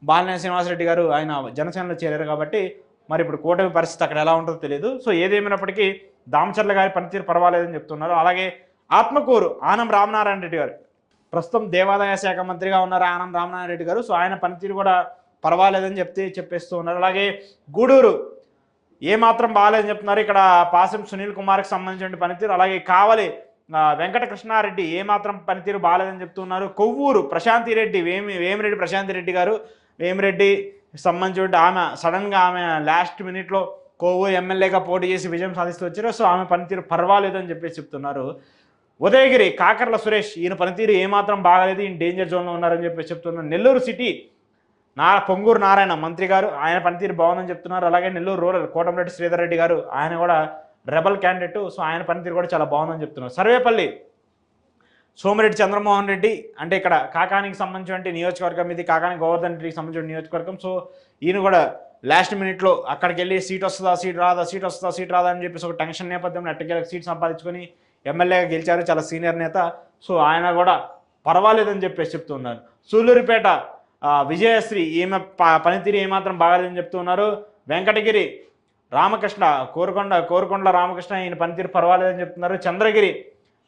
బాలినేని శ్రీనివాసరెడ్డి గారు ఆయన జనసేనలో చేరారు కాబట్టి మరి ఇప్పుడు కూటమి పరిస్థితి అక్కడ ఎలా ఉంటుందో తెలియదు. సో ఏదేమైనప్పటికీ దామచర్ల గారి పనితీరు పర్వాలేదని చెప్తున్నారు. అలాగే ఆత్మకూరు ఆనం రామనారాయణ రెడ్డి గారు ప్రస్తుతం దేవాదాయ శాఖ మంత్రిగా ఉన్నారు ఆనం రామనారాయణ రెడ్డి గారు. సో ఆయన పనితీరు కూడా పర్వాలేదని చెప్పేస్తూ ఉన్నారు. అలాగే గూడూరు ఏమాత్రం బాగాలేదని చెప్తున్నారు. ఇక్కడ పాసం సునీల్ కుమార్కి సంబంధించిన పనితీరు, అలాగే కావలి వెంకటకృష్ణారెడ్డి ఏమాత్రం పనితీరు బాగాలేదని చెప్తున్నారు. కొవ్వూరు ప్రశాంతిరెడ్డి వేమిరెడ్డి ప్రశాంతిరెడ్డి గారు, వేమిరెడ్డి సంబంధించిన ఆమె సడన్గా ఆమె లాస్ట్ మినిట్లో కోవూరు ఎమ్మెల్యేగా పోటీ చేసి విజయం సాధిస్తూ వచ్చారు. సో ఆమె పనితీరు పర్వాలేదు అని చెప్పేసి చెప్తున్నారు. ఉదయగిరి కాకర్ల సురేష్ ఈయన పనితీరు ఏమాత్రం బాగాలేదు, ఈయన డేంజర్ జోన్లో ఉన్నారని చెప్పేసి చెప్తున్నారు. నెల్లూరు సిటీ పొంగూరు నారాయణ మంత్రి గారు ఆయన పనితీరు బాగుందని చెప్తున్నారు. అలాగే నెల్లూరు రూరల్ కోటంరెడ్డి శ్రీధర్ రెడ్డి గారు ఆయన కూడా రెబల్ క్యాండిడేట్, సో ఆయన పనితీరు కూడా చాలా బాగుందని చెప్తున్నారు. సర్వేపల్లి సోమిరెడ్డి చంద్రమోహన్ రెడ్డి అంటే ఇక్కడ కాకానికి సంబంధించిన నియోజకవర్గం, ఇది కాకాని గోవర్ధన్ రెడ్డికి సంబంధించిన నియోజకవర్గం. సో ఈయన కూడా లాస్ట్ మినిట్లో అక్కడికి వెళ్ళి సీట్ వస్తుందా సీట్ రాదా సీట్ వస్తుందా సీట్ రాదా అని చెప్పేసి ఒక టెన్షన్ నేపథ్యంలో ఎట్టకేలకు సీట్ సంపాదించుకొని ఎమ్మెల్యేగా గెలిచారు, చాలా సీనియర్ నేత. సో ఆయన కూడా పర్వాలేదని చెప్పేసి చెప్తున్నారు. సూళ్ళూరుపేట విజయశ్రీ ఈమె పనితీరు ఏమాత్రం బాగాలేదని చెప్తున్నారు. వెంకటగిరి రామకృష్ణ కోరుకొండ రామకృష్ణ ఈయన పనితీరు పర్వాలేదని చెప్తున్నారు. చంద్రగిరి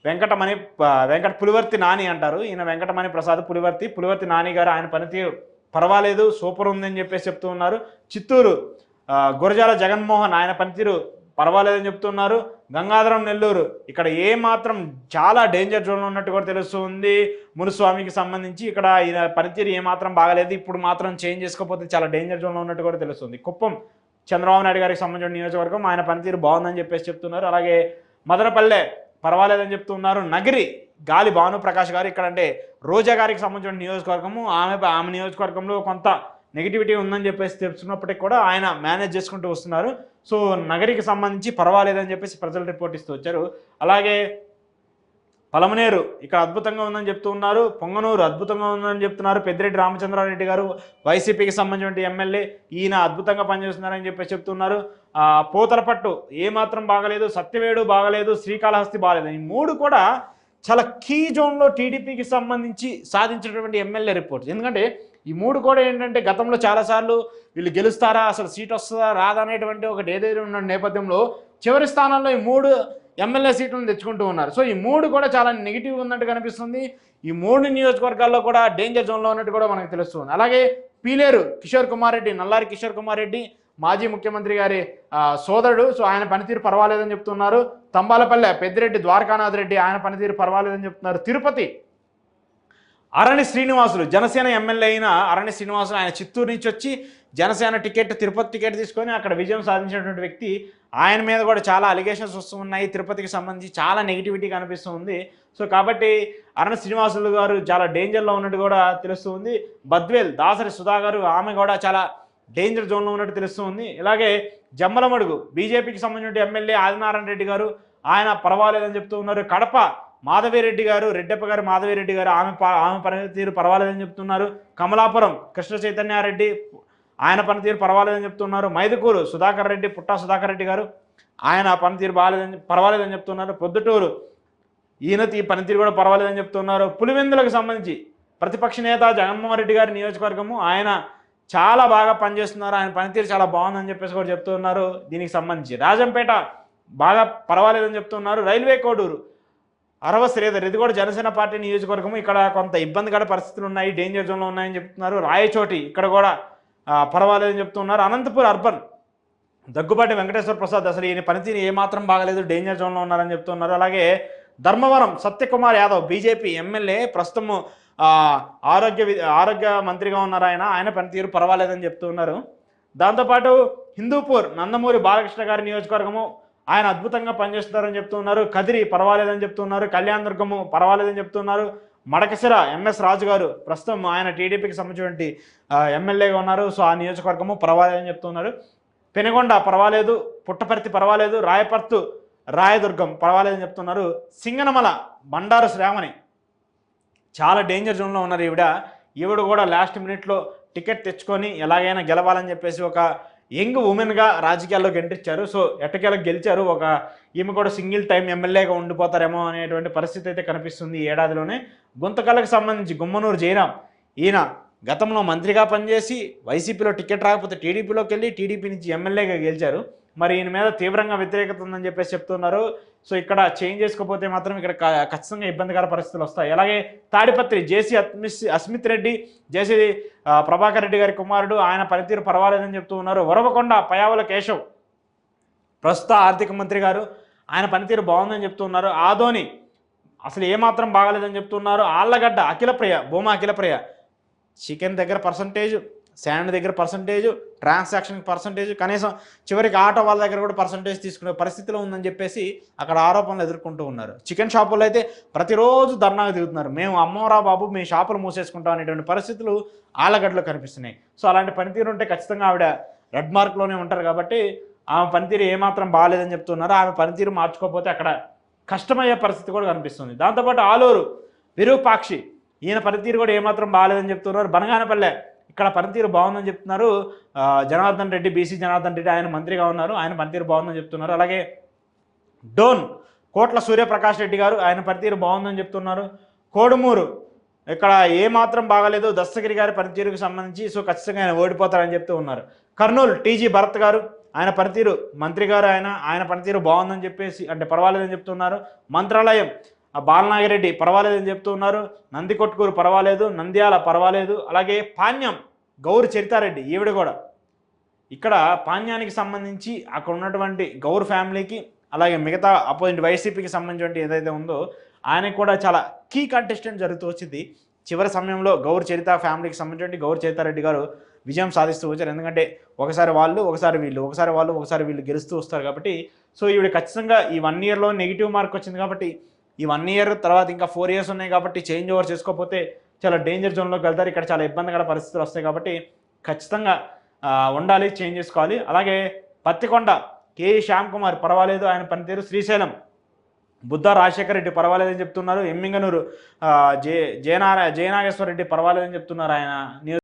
వెంకట పులివర్తి నాని అంటారు, ఈయన వెంకటమణి ప్రసాద్ పులివర్తి నాని గారు ఆయన పనితీరు పర్వాలేదు సూపర్ ఉందని చెప్పేసి చెప్తూ ఉన్నారు. చిత్తూరు గురజాల జగన్మోహన్ ఆయన పనితీరు పర్వాలేదని చెప్తున్నారు. గంగాధరం నెల్లూరు ఇక్కడ ఏమాత్రం చాలా డేంజర్ జోన్లో ఉన్నట్టు కూడా తెలుస్తుంది. మునుస్వామికి సంబంధించి ఇక్కడ ఈయన పనితీరు ఏమాత్రం బాగాలేదు, ఇప్పుడు మాత్రం చేంజ్ చేసుకోకపోతే చాలా డేంజర్ జోన్లో ఉన్నట్టు కూడా తెలుస్తుంది. కుప్పం చంద్రబాబు నాయుడు గారికి సంబంధించిన నియోజకవర్గం, ఆయన పనితీరు బాగుందని చెప్పేసి చెప్తున్నారు. అలాగే మదనపల్లె పర్వాలేదని చెప్తున్నారు. నగిరి గాలి భానుప్రకాష్ గారు ఇక్కడ అంటే రోజా గారికి సంబంధించిన నియోజకవర్గము, ఆమె నియోజకవర్గంలో కొంత నెగిటివిటీ ఉందని చెప్పేసి తెలుసుకున్నప్పటికీ కూడా ఆయన మేనేజ్ చేసుకుంటూ వస్తున్నారు. సో నగరికి సంబంధించి పర్వాలేదని చెప్పేసి ప్రజలు రిపోర్ట్ ఇస్తూ వచ్చారు. అలాగే పలమనేరు ఇక్కడ అద్భుతంగా ఉందని చెప్తూ ఉన్నారు. పొంగనూరు అద్భుతంగా ఉందని చెప్తున్నారు. పెద్దిరెడ్డి రామచంద్రారెడ్డి గారు వైసీపీకి సంబంధించిన ఎమ్మెల్యే, ఈయన అద్భుతంగా పనిచేస్తున్నారని చెప్పేసి చెప్తున్నారు. పోతలపట్టు ఏమాత్రం బాగలేదు, సత్యవేడు బాగలేదు, శ్రీకాళహస్తి బాగలేదు. ఈ మూడు కూడా చాలా కీ జోన్లో టీడీపీకి సంబంధించి సాధించినటువంటి ఎమ్మెల్యే రిపోర్ట్స్. ఎందుకంటే ఈ మూడు కూడా ఏంటంటే గతంలో చాలాసార్లు వీళ్ళు గెలుస్తారా, అసలు సీట్ వస్తుందా రాదా అనేటువంటి ఒకటి ఏదైతే ఉన్న నేపథ్యంలో చివరి స్థానాల్లో ఈ మూడు ఎమ్మెల్యే సీట్లను తెచ్చుకుంటూ ఉన్నారు. సో ఈ మూడు కూడా చాలా నెగిటివ్గా ఉన్నట్టు కనిపిస్తుంది. ఈ మూడు నియోజకవర్గాల్లో కూడా డేంజర్ జోన్లో ఉన్నట్టు కూడా మనకు తెలుస్తుంది. అలాగే పీలేరు కిషోర్ కుమార్ రెడ్డి, నల్లారి కిషోర్ కుమార్ రెడ్డి మాజీ ముఖ్యమంత్రి గారి సోదరుడు, సో ఆయన పనితీరు పర్వాలేదని చెప్తున్నారు. తంబాలపల్లె పెద్దిరెడ్డి ద్వారకానాథ్ రెడ్డి ఆయన పనితీరు పర్వాలేదని చెప్తున్నారు. తిరుపతి అరణి శ్రీనివాసులు జనసేన ఎమ్మెల్యే అయిన అరణి శ్రీనివాసులు ఆయన చిత్తూరు నుంచి వచ్చి జనసేన టికెట్ తిరుపతి టికెట్ తీసుకొని అక్కడ విజయం సాధించినటువంటి వ్యక్తి. ఆయన మీద కూడా చాలా అలిగేషన్స్ వస్తూ ఉన్నాయి, తిరుపతికి సంబంధించి చాలా నెగిటివిటీ కనిపిస్తూ ఉంది. సో కాబట్టి అరణి శ్రీనివాసులు గారు చాలా డేంజర్లో ఉన్నట్టు కూడా తెలుస్తూ ఉంది. బద్వేల్ దాసరి సుధా గారు ఆమె కూడా చాలా డేంజర్ జోన్లో ఉన్నట్టు తెలుస్తూ ఉంది. ఇలాగే జమ్మలమడుగు బీజేపీకి సంబంధించిన ఎమ్మెల్యే ఆదినారాయణ రెడ్డి గారు ఆయన పర్వాలేదని చెప్తూ ఉన్నారు. కడప మాధవిరెడ్డి గారు రెడ్డప్ప గారు మాధవిరెడ్డి గారు ఆమె పనితీరు పర్వాలేదని చెప్తున్నారు. కమలాపురం కృష్ణ చైతన్యారెడ్డి ఆయన పనితీరు పర్వాలేదని చెప్తున్నారు. మైదుకూరు సుధాకర్ రెడ్డి పుట్టా సుధాకర్ రెడ్డి గారు ఆయన పనితీరు పర్వాలేదని చెప్తున్నారు. పొద్దుటూరు ఈయన పనితీరు కూడా పర్వాలేదని చెప్తున్నారు. పులివెందులకు సంబంధించి ప్రతిపక్ష నేత జగన్మోహన్ రెడ్డి గారి నియోజకవర్గము, ఆయన చాలా బాగా పనిచేస్తున్నారు, ఆయన పనితీరు చాలా బాగుందని చెప్పేసి కూడా చెప్తున్నారు. దీనికి సంబంధించి రాజంపేట బాగా పర్వాలేదని చెప్తున్నారు. రైల్వే కోడూరు అరవ శ్రీధర్ ఇది కూడా జనసేన పార్టీ నియోజకవర్గము, ఇక్కడ కొంత ఇబ్బందికర పరిస్థితులు ఉన్నాయి, డేంజర్ జోన్లో ఉన్నాయని చెప్తున్నారు. రాయచోటి ఇక్కడ కూడా పర్వాలేదని చెప్తున్నారు. అనంతపూర్ అర్బన్ దగ్గుబాటి వెంకటేశ్వర ప్రసాద్ అసలు ఈయన పనితీరు ఏమాత్రం బాగలేదు, డేంజర్ జోన్లో ఉన్నారని చెప్తున్నారు. అలాగే ధర్మవరం సత్యకుమార్ యాదవ్ బీజేపీ ఎమ్మెల్యే, ప్రస్తుతం ఆరోగ్య మంత్రిగా ఉన్నారు ఆయన పనితీరు పర్వాలేదని చెప్తున్నారు. దాంతోపాటు హిందూపూర్ నందమూరి బాలకృష్ణ గారి నియోజకవర్గము, ఆయన అద్భుతంగా పనిచేస్తున్నారని చెప్తున్నారు. కదిరి పర్వాలేదని చెప్తున్నారు. కళ్యాణదుర్గము పర్వాలేదని చెప్తున్నారు. మడకసిర ఎంఎస్ రాజు గారు ప్రస్తుతం ఆయన టీడీపీకి సంబంధించినటువంటి ఎమ్మెల్యేగా ఉన్నారు, సో ఆ నియోజకవర్గము పర్వాలేదని చెప్తున్నారు. పెనుగొండ పర్వాలేదు, పుట్టపర్తి పర్వాలేదు, రాయపర్తు రాయదుర్గం పర్వాలేదని చెప్తున్నారు. సింగనమల బండారు శ్రావణి చాలా డేంజర్ జోన్లో ఉన్నారు. ఈవిడ కూడా లాస్ట్ మినిట్లో టికెట్ తెచ్చుకొని ఎలాగైనా గెలవాలని చెప్పేసి ఒక యంగ్ ఉమెన్గా రాజకీయాల్లోకి ఎంట్రీ ఇచ్చారు. సో ఎట్టకేలకు గెలిచారు. ఈమె కూడా సింగిల్ టైం ఎమ్మెల్యేగా ఉండిపోతారేమో అనేటువంటి పరిస్థితి అయితే కనిపిస్తుంది ఈ ఏడాదిలోనే. గుంతకల్లకు సంబంధించి గుమ్మనూరు జయరాం ఈయన గతంలో మంత్రిగా పనిచేసి వైసీపీలో టికెట్ రాకపోతే టీడీపీలోకి వెళ్ళి టీడీపీ నుంచి ఎమ్మెల్యేగా గెలిచారు. మరి ఈయన మీద తీవ్రంగా వ్యతిరేకత ఉందని చెప్పేసి చెప్తున్నారు. సో ఇక్కడ చేంజ్ చేసుకోకపోతే మాత్రం ఇక్కడ ఖచ్చితంగా ఇబ్బందికర పరిస్థితులు వస్తాయి. అలాగే తాడిపత్రి జేసీ అస్మిత్ రెడ్డి, జేసీ ప్రభాకర్ రెడ్డి గారి కుమారుడు, ఆయన పనితీరు పర్వాలేదని చెప్తూ ఉన్నారు. వరవకొండ పయావుల కేశవ్ ప్రస్తుత ఆర్థిక మంత్రి గారు, ఆయన పనితీరు బాగుందని చెప్తున్నారు. ఆదోని అసలు ఏమాత్రం బాగాలేదని చెప్తున్నారు. ఆళ్లగడ్డ భూమా అఖిలప్రియ చికెన్ దగ్గర పర్సంటేజ్ శాండ్ దగ్గర పర్సంటేజ్, ట్రాన్సాక్షన్ పర్సంటేజ్, కనీసం చివరికి ఆటో వాళ్ళ దగ్గర కూడా పర్సంటేజ్ తీసుకునే పరిస్థితిలో ఉందని చెప్పేసి అక్కడ ఆరోపణలు ఎదుర్కొంటూ ఉన్నారు. చికెన్ షాపుల్లో అయితే ప్రతిరోజు ధర్నాకు దిగుతున్నారు. మేము అమ్మోరా బాబు మీ షాపులు మూసేసుకుంటాం అనేటువంటి పరిస్థితులు ఆళ్ళగడ్డలో కనిపిస్తున్నాయి. సో అలాంటి పనితీరు ఉంటే ఖచ్చితంగా ఆవిడ రెడ్ మార్క్లోనే ఉంటారు కాబట్టి ఆమె పనితీరు ఏమాత్రం బాగాలేదని చెప్తున్నారు. ఆమె పనితీరు మార్చుకోకపోతే అక్కడ కష్టమయ్యే పరిస్థితి కూడా కనిపిస్తుంది. దాంతోపాటు ఆలూరు విరూపాక్షి, ఈయన పనితీరు కూడా ఏమాత్రం బాగాలేదని చెప్తున్నారు. బనగానపల్లె ఇక్కడ పనితీరు బాగుందని చెప్తున్నారు. జనార్దన్ రెడ్డి, బీసీ జనార్దన్ రెడ్డి, ఆయన మంత్రిగా ఉన్నారు, ఆయన పనితీరు బాగుందని చెప్తున్నారు. అలాగే డోన్ కోట్ల సూర్యప్రకాష్ రెడ్డి గారు, ఆయన పనితీరు బాగుందని చెప్తున్నారు. కోడుమూరు ఇక్కడ ఏమాత్రం బాగాలేదు దస్తగిరి గారి పనితీరుకు సంబంధించి, సో ఖచ్చితంగా ఆయన ఓడిపోతారని చెప్తూ ఉన్నారు. కర్నూలు టీజీ భరత్ గారు, ఆయన పనితీరు మంత్రి గారు, ఆయన పనితీరు బాగుందని చెప్పేసి అంటే పర్వాలేదని చెప్తున్నారు. మంత్రాలయం బాలనాగిరెడ్డి పర్వాలేదని చెప్తూ ఉన్నారు. నందికొట్కూరు పర్వాలేదు, నంద్యాల పర్వాలేదు. అలాగే పాణ్యం గౌరు చరితారెడ్డి, ఈవిడ కూడా ఇక్కడ పాణ్యానికి సంబంధించి అక్కడ ఉన్నటువంటి గౌర్ ఫ్యామిలీకి అలాగే మిగతా అపోజిట్ వైసీపీకి సంబంధించి ఏదైతే ఉందో ఆయనకు కూడా చాలా కీ కంటెస్టెంట్ జరుగుతూ వచ్చింది. చివరి సమయంలో గౌర్ చరిత ఫ్యామిలీకి సంబంధించి గౌర్ చరితారెడ్డి గారు విజయం సాధిస్తూ వచ్చారు. ఎందుకంటే ఒకసారి వాళ్ళు, ఒకసారి వీళ్ళు, ఒకసారి వాళ్ళు, ఒకసారి వీళ్ళు గెలుస్తూ వస్తారు కాబట్టి. సో ఈవిడ ఖచ్చితంగా ఈ 1 ఇయర్లో నెగిటివ్ మార్క్ వచ్చింది కాబట్టి ఈ 1 ఇయర్ తర్వాత ఇంకా 4 ఇయర్స్ ఉన్నాయి కాబట్టి చేంజ్ ఓవర్ చేసుకోకపోతే చాలా డేంజర్ జోన్లోకి వెళ్తారు. ఇక్కడ చాలా ఇబ్బందికర పరిస్థితులు వస్తాయి కాబట్టి ఖచ్చితంగా ఉండాలి, చేంజ్ చేసుకోవాలి. అలాగే పత్తికొండ కేఈ శ్యామ్ కుమార్ పర్వాలేదు, ఆయన పనితీరు. శ్రీశైలం బుద్ధ రాజశేఖర రెడ్డి పర్వాలేదని చెప్తున్నారు. ఎమ్మింగనూరు జయనాగేశ్వర రెడ్డి పర్వాలేదని చెప్తున్నారు ఆయన